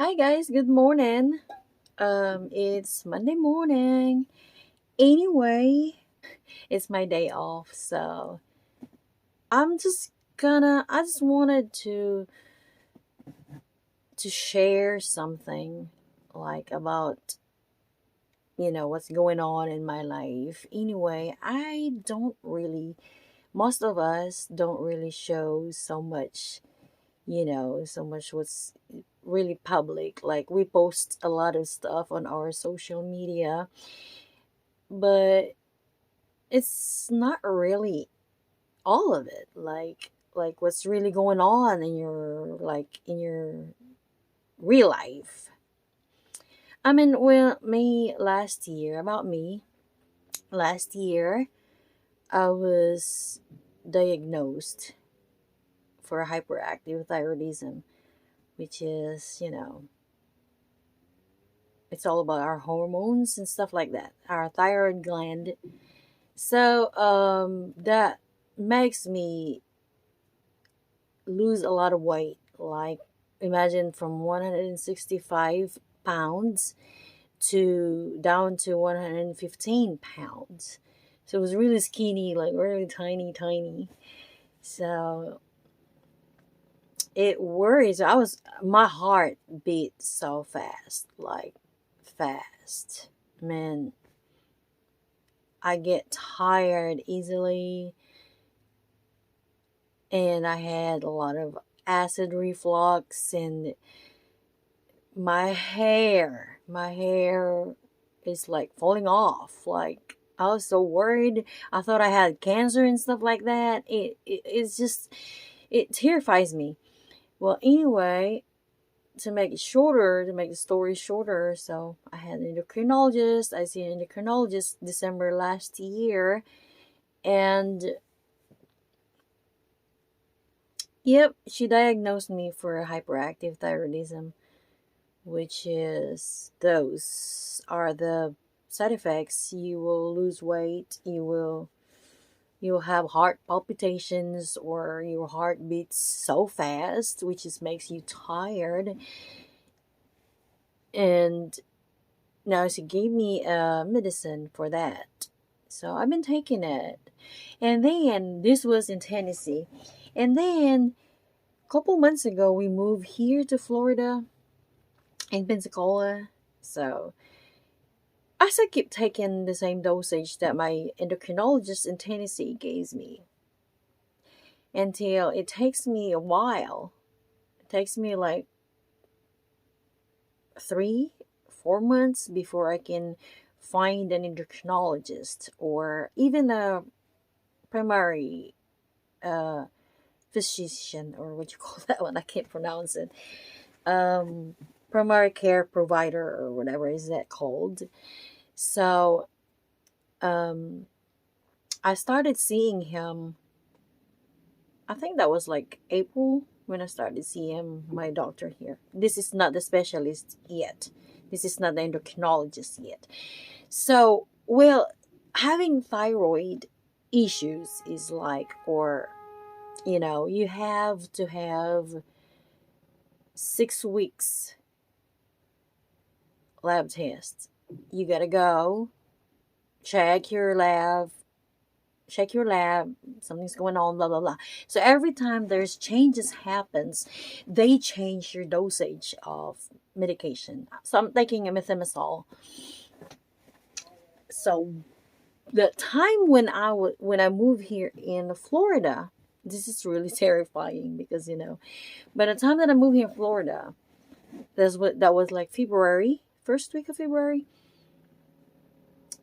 Hi guys, good morning. It's Monday morning. Anyway, it's my day off, so I just wanted to share something like about what's going on in my life. Anyway, I don't really most of us don't really show so much, so much what's really public. Like we post a lot of stuff on our social media, but it's not really all of it. Like what's really going on in your real life. I mean, well, me last year, about me, last year I was diagnosed for hyperactive thyroidism, which is, it's all about our hormones and stuff like that, our thyroid gland. So that makes me lose a lot of weight. Like imagine from 165 pounds to down to 115 pounds. So it was really skinny, like really tiny. So it worries. My heart beat so fast, like fast. Man, I get tired easily, and I had a lot of acid reflux, and my hair is like falling off. Like I was so worried. I thought I had cancer and stuff like that. It's just, it terrifies me. Well, anyway, to make the story shorter, so I had an endocrinologist. I see an endocrinologist December last year, and yep, she diagnosed me for hyperactive thyroidism, which is, those are the side effects. You will lose weight, you'll have heart palpitations, or your heart beats so fast, which just makes you tired. And now she gave me medicine for that, so I've been taking it. And then this was in Tennessee, and then a couple months ago we moved here to Florida, in Pensacola. So I still keep taking the same dosage that my endocrinologist in Tennessee gave me, until it takes me a while. It takes me like 3 4 months before I can find an endocrinologist, or even a primary uh, physician, or what you call that one. I can't pronounce it. Um, Primary care provider, or whatever is that called. So um, I started seeing him. I think that was like April when I started seeing my doctor here. This is not the specialist yet. This is not the endocrinologist yet. So, well, having thyroid issues is like, or you have to have 6 weeks lab tests. You gotta go check your lab, something's going on, blah blah blah. So every time there's changes happens, they change your dosage of medication. So I'm taking a methimazole. So the time when I moved here in Florida, this is really terrifying, because by the time that I moved here in Florida, that was like February, first week of February.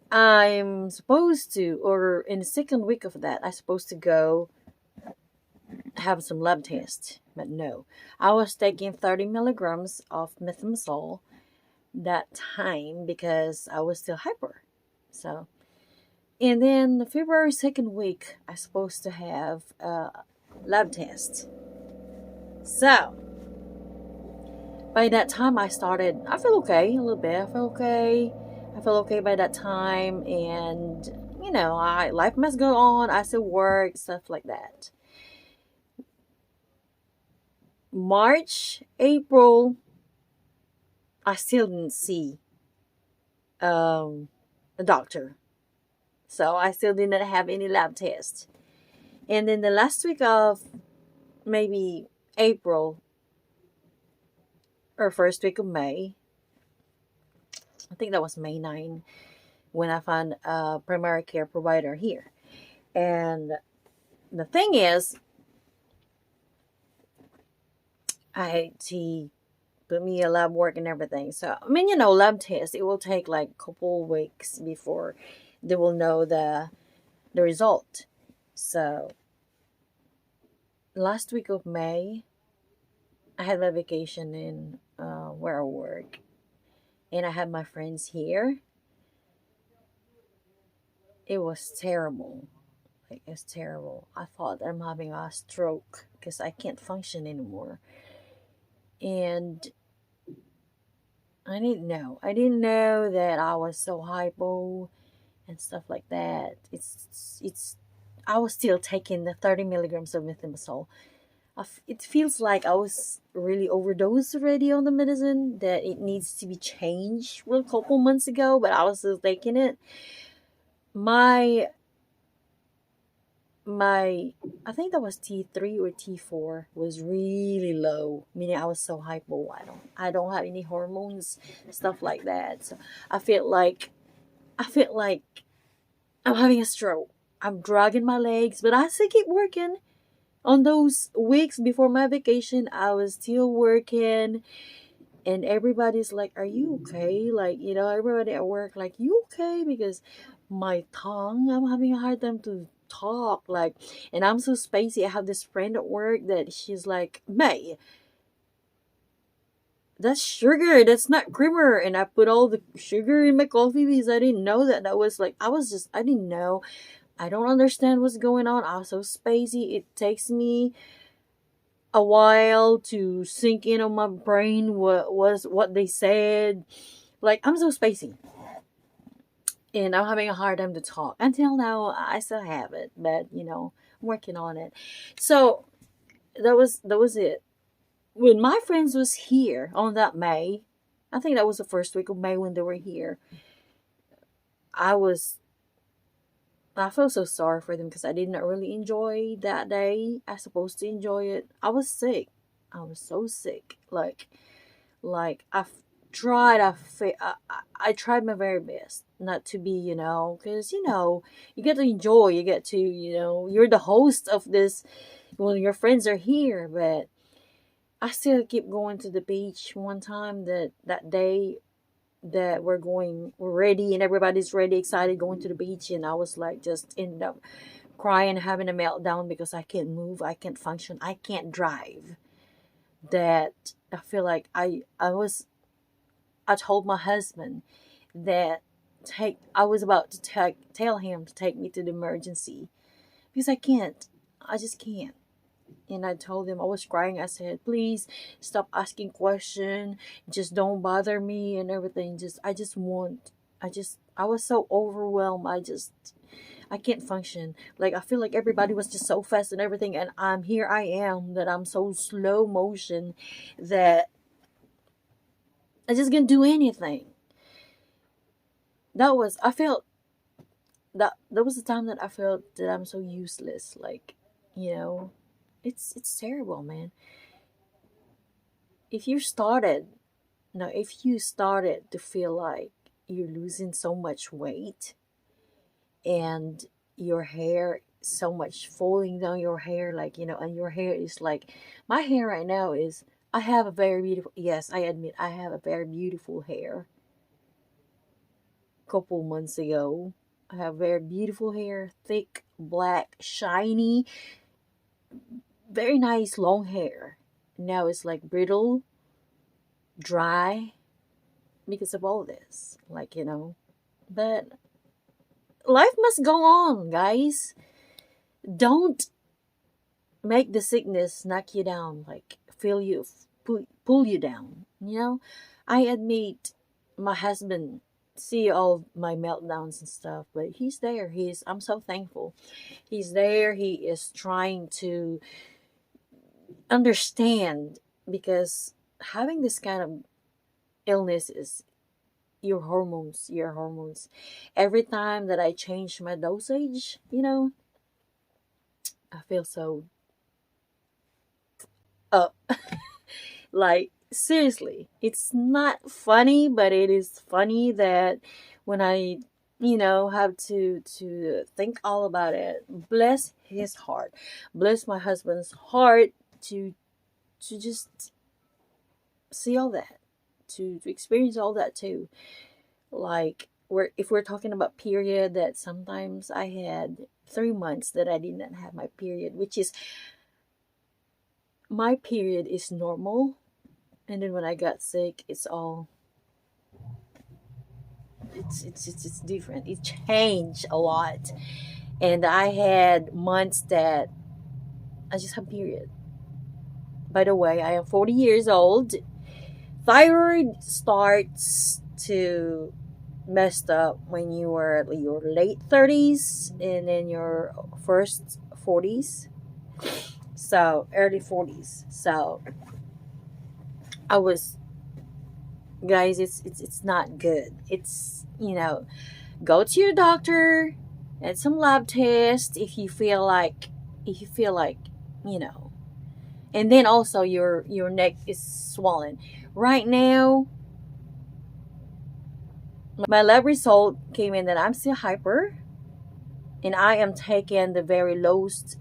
I'm supposed to, or in the second week of that, I'm supposed to go have some lab tests. But no, I was taking 30 milligrams of methimazole that time because I was still hyper. So, and then the February second week, I'm supposed to have a lab test. So, by that time, I feel okay a little bit. I feel okay by that time. And, life must go on. I still work, stuff like that. March, April, I still didn't see a doctor. So I still didn't have any lab tests. And then the last week of maybe April or first week of May, I think that was May 9, when I found a primary care provider here. And the thing is, he put me a lab work and everything. So, I mean, lab tests, it will take like a couple weeks before they will know the result. So, last week of May, I had my vacation in where I work. And I had my friends here. It was terrible. Like, it's terrible. I thought I'm having a stroke because I can't function anymore. And I didn't know. I didn't know that I was so hypo and stuff like that. It's. I was still taking the 30 milligrams of methimazole. It feels like I was really overdosed already on the medicine, that it needs to be changed a couple months ago, but I was still taking it. My I think that was T3 or T4 was really low, meaning I was so hypo. I don't have any hormones, stuff like that. So I feel like I'm having a stroke. I'm dragging my legs, but I still keep working. On those weeks before my vacation, I was still working, and everybody's like, "Are you okay?" Like, everybody at work, like, "You okay?" Because my tongue, I'm having a hard time to talk, like, and I'm so spacey. I have this friend at work that she's like, "May, that's sugar, that's not creamer," and I put all the sugar in my coffee because I didn't know that was like, I didn't know. I don't understand what's going on. I'm so spacey. It takes me a while to sink in on my brain what they said. Like, I'm so spacey. And I'm having a hard time to talk. Until now, I still have it, but I'm working on it. So that was it. When my friends was here on that May, I think that was the first week of May when they were here. I felt so sorry for them because I did not really enjoy that day. I supposed to enjoy it. I was sick. I was so sick. Like tried. I tried my very best not to be, because you get to enjoy. You get to, you're the host of this when your friends are here. But I still keep going to the beach. One time that day that we're ready and everybody's ready, excited, going to the beach, and I was like, just end up crying, having a meltdown because I can't move, I can't function, I can't drive. That I feel like I told my husband that I was about to tell him to take me to the emergency because I just can't. And I told him, I was crying. I said, "Please stop asking questions. Just don't bother me and everything. I was so overwhelmed. I can't function. Like, I feel like everybody was just so fast and everything. And I am, that I'm so slow motion that I just can't do anything." I felt that was the time that I felt that I'm so useless. Like, you know, it's terrible, man. If you started if you started to feel like you're losing so much weight, and your hair so much falling down your hair, like, and your hair is like, my hair right now is, I have a very beautiful, yes, I admit, I have a very beautiful hair. Couple months ago, I have very beautiful hair, thick, black, shiny, very nice long hair. Now it's like brittle, dry, because of all this, like, but life must go on, guys. Don't make the sickness knock you down, like, pull you down, I admit, my husband see all my meltdowns and stuff, but he's there. I'm so thankful he's there. He is trying to understand, because having this kind of illness is your hormones. Every time that I change my dosage, I feel so up. Like, seriously, it's not funny, but it is funny that when I have to think all about it. Bless his heart, bless my husband's heart to just see all that, to experience all that too. Like, if we're talking about period, that sometimes I had 3 months that I did not have my period, which is, my period is normal, and then when I got sick, it's different. It changed a lot, and I had months that I just have period. By the way, I am 40 years old. Thyroid starts to messed up when you were at your late 30s and then your first 40s. So, early 40s. So, I was, guys, it's not good. It's, go to your doctor and some lab tests if you feel like, you know. And then also your neck is swollen. Right now, my lab result came in that I'm still hyper, and I am taking the very lowest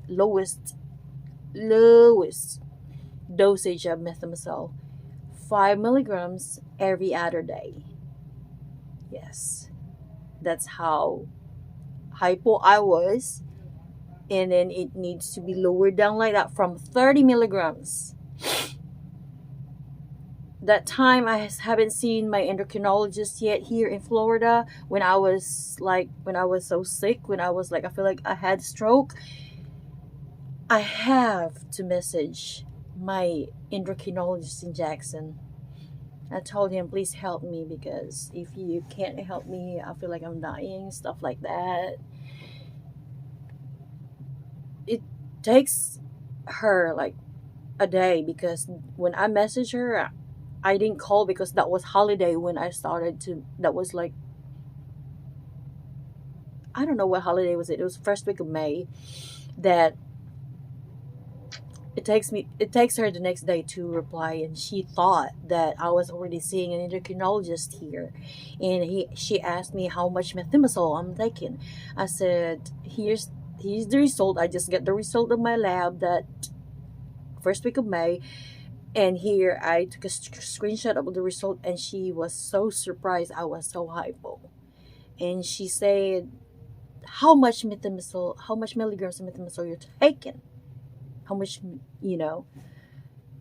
dosage of methimazole, 5 milligrams every other day. Yes, that's how hypo I was, and then it needs to be lowered down like that from 30 milligrams. That time I haven't seen my endocrinologist yet here in Florida. When I was so sick, when I was like, I feel like I had stroke, I have to message my endocrinologist in Jackson. I told him, please help me, because if you can't help me, I feel like I'm dying, stuff like that. It takes her like a day, because when I messaged her, I didn't call because that was holiday when I started to, that was like, I don't know what holiday was it. It was first week of May. That it takes her the next day to reply, and she thought that I was already seeing an endocrinologist here, and she asked me how much methimazole I'm taking. I said, here's the result. I just got the result of my lab that first week of May, and here I took a screenshot of the result, and she was so surprised I was so hypo. And she said, how much milligrams of methimazole you're taking? How much, you know?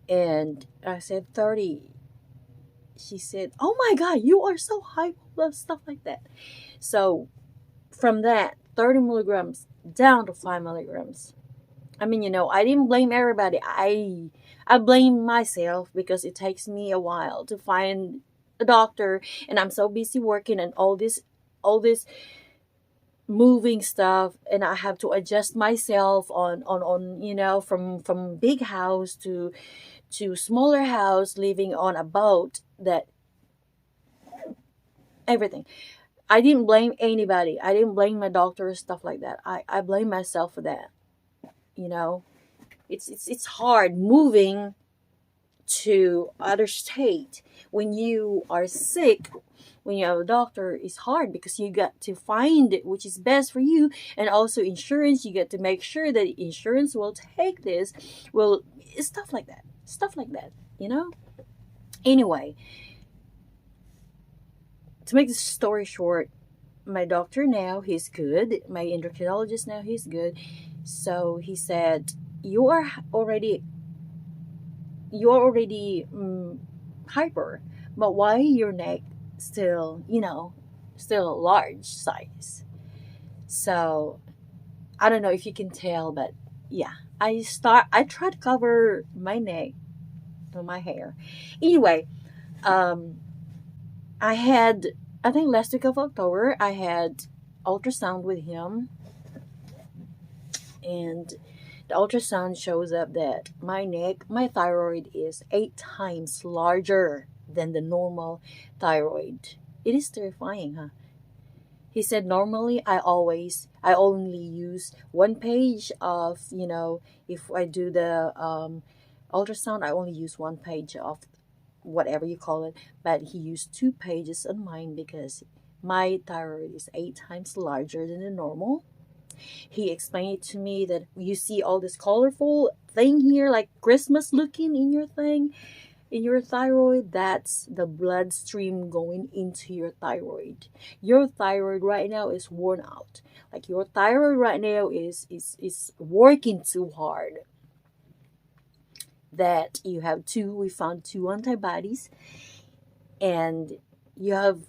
And I said 30. She said, oh my God, you are so hypo, stuff like that. So from that, 30 milligrams down to 5 milligrams. I mean, I didn't blame everybody. I blame myself, because it takes me a while to find a doctor, and I'm so busy working and all this moving stuff, and I have to adjust myself on from big house to smaller house, living on a boat, that everything. I didn't blame anybody. I didn't blame my doctor, stuff like that. I blame myself for that. You know, it's hard moving to other state when you are sick. When you have a doctor, it's hard, because you got to find it which is best for you, and also insurance. You get to make sure that insurance will take this, will stuff like that. Anyway, to make the story short, my doctor now, he's good. My endocrinologist now, he's good. So he said, you're already hyper, but why your neck still large size? So I don't know if you can tell, but yeah, I try to cover my neck with my hair. Anyway, um I think last week of October, I had ultrasound with him, and the ultrasound shows up that my thyroid is 8 times larger. than the normal thyroid. It is terrifying, huh? He said normally I only use one page of, if I do the ultrasound, I only use one page of whatever you call it, but he used 2 pages on mine because my thyroid is 8 times larger than the normal. He explained it to me that you see all this colorful thing here, like Christmas looking in your thing, in your thyroid. That's the bloodstream going into your thyroid. Your thyroid right now is worn out. Like your thyroid right now is working too hard. That you have we found two antibodies, and you have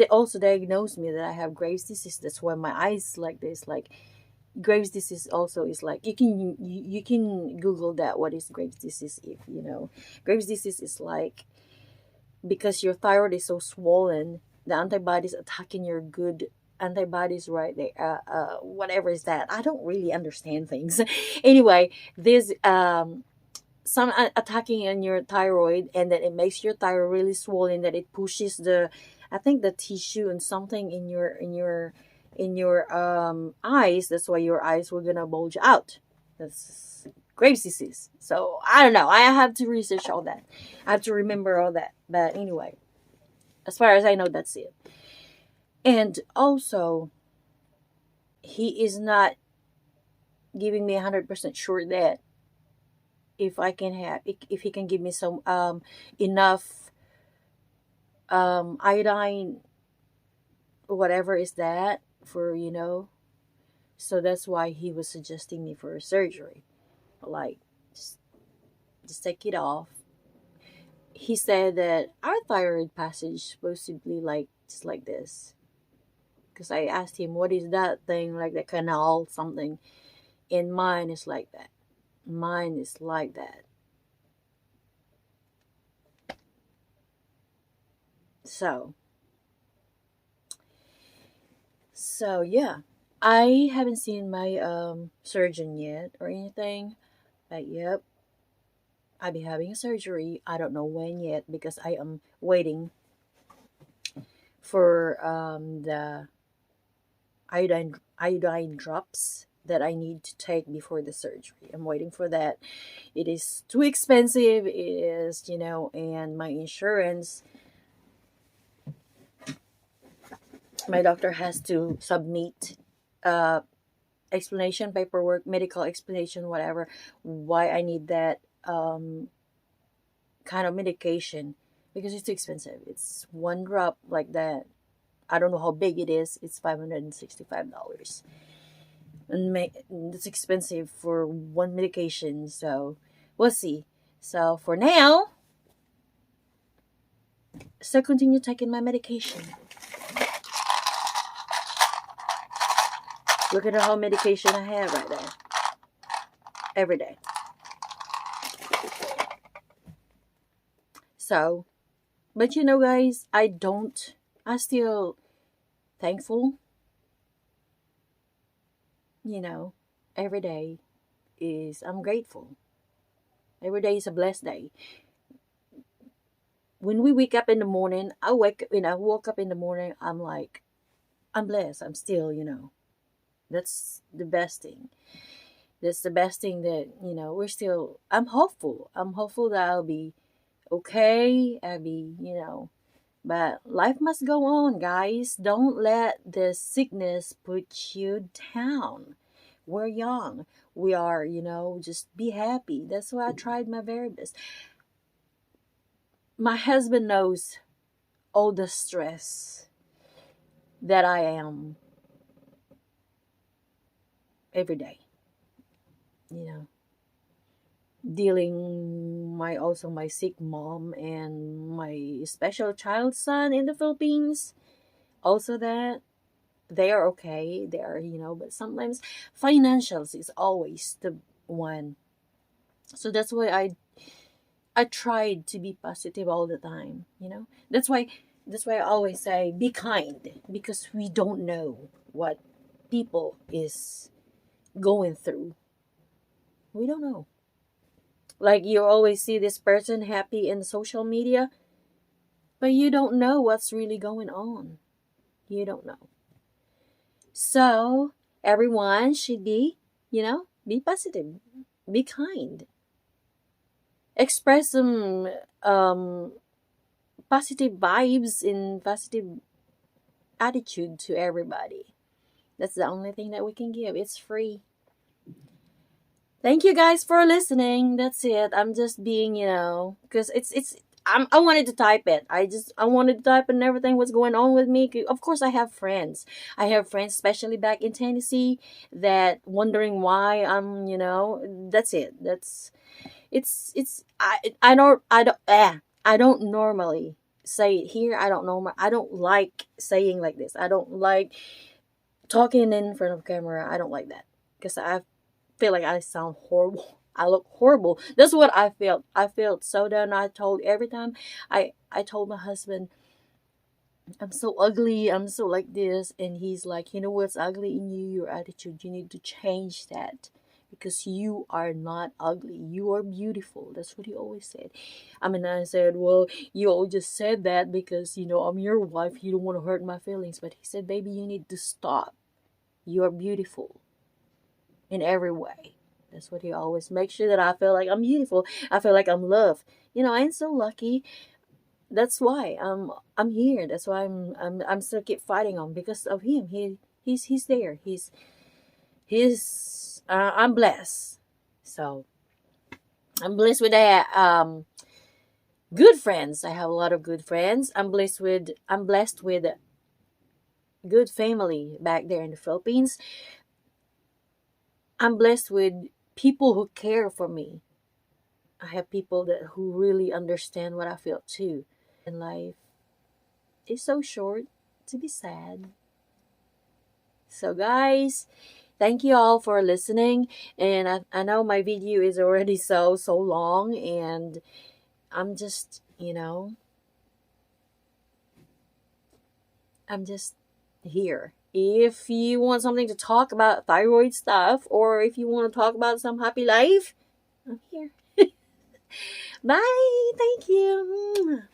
also diagnosed me that I have Graves' disease. That's why my eyes like this. Like Graves' disease also is like you can Google that. What is Graves' disease? If you know, Graves' disease is like because your thyroid is so swollen, the antibodies attacking your good antibodies right there. Whatever is that? I don't really understand things. Anyway, this some attacking in your thyroid, and then it makes your thyroid really swollen. That it pushes the, I think the tissue and something in your eyes. That's why your eyes were gonna bulge out. That's Graves' disease. So I don't know. I have to research all that. I have to remember all that. But anyway, as far as I know, that's it. And also, he is not giving me 100% sure that if he can give me some enough iodine, whatever is that for, so that's why he was suggesting me for a surgery, like just take it off. He said that our thyroid passage is supposed to be like just like this, because I asked him what is that thing, like the canal something, and mine is like that. Mine is like that. So yeah, I haven't seen my surgeon yet or anything, but yep, I'll be having a surgery. I don't know when yet because I am waiting for the iodine drops that I need to take before the surgery. I'm waiting for that. It is too expensive. It is, and my insurance, my doctor has to submit explanation paperwork, medical explanation, whatever, why I need that kind of medication, because it's too expensive. It's one drop like that. I don't know how big it is. It's $565, and it's expensive for one medication. So we'll see. So for now, still continue taking my medication. Look at how medication I have right there. Every day. So, but guys, I still thankful. Every day I'm grateful. Every day is a blessed day. When we wake up in the morning, I woke up in the morning, I'm like, I'm blessed. I'm still, that's the best thing. That's the best thing that, I'm hopeful. I'm hopeful that I'll be okay. I'll be, but life must go on, guys. Don't let the sickness put you down. We're young. We are, just be happy. That's why I tried my very best. My husband knows all the stress that I am every day. Dealing my sick mom and my special child son in the Philippines. Also that they are okay. They are, but sometimes financials is always the one. So that's why I tried to be positive all the time, That's why I always say be kind, because we don't know what people is going through. We don't know. Like you always see this person happy in social media, but you don't know what's really going on. You don't know. So everyone should be, be positive, be kind, express some positive vibes and positive attitude to everybody. That's the only thing that we can give. It's free. Thank you guys for listening. That's it. I'm just being, because I wanted to type it. I wanted to type and everything what's going on with me. Of course, I have friends. I have friends, especially back in Tennessee, that wondering why I'm, that's it. I don't normally say it here. I don't like saying like this. I don't like talking in front of camera. I don't like that because I feel like I sound horrible. I look horrible. That's what I felt. I felt so down. Every time I told my husband, I'm so ugly. I'm so like this. And he's like, you know what's ugly in you? Your attitude. You need to change that because you are not ugly. You are beautiful. That's what he always said. I mean, I said, well, you all just said that because, I'm your wife. You don't want to hurt my feelings. But he said, baby, you need to stop. You are beautiful in every way. That's what he always makes sure that I feel like I'm beautiful. I feel like I'm loved. I ain't so lucky. That's why I'm here. That's why I'm still keep fighting on because of him. He's there. I'm blessed. So I'm blessed with that. Good friends. I have a lot of good friends. I'm blessed with good family back there in the Philippines. I'm blessed with people who care for me. I have people who really understand what I feel too. And life is so short to be sad. So guys, thank you all for listening. And I know my video is already so long, and I'm just, I'm just here. If you want something to talk about thyroid stuff, or if you want to talk about some happy life, I'm here. Bye. Thank you.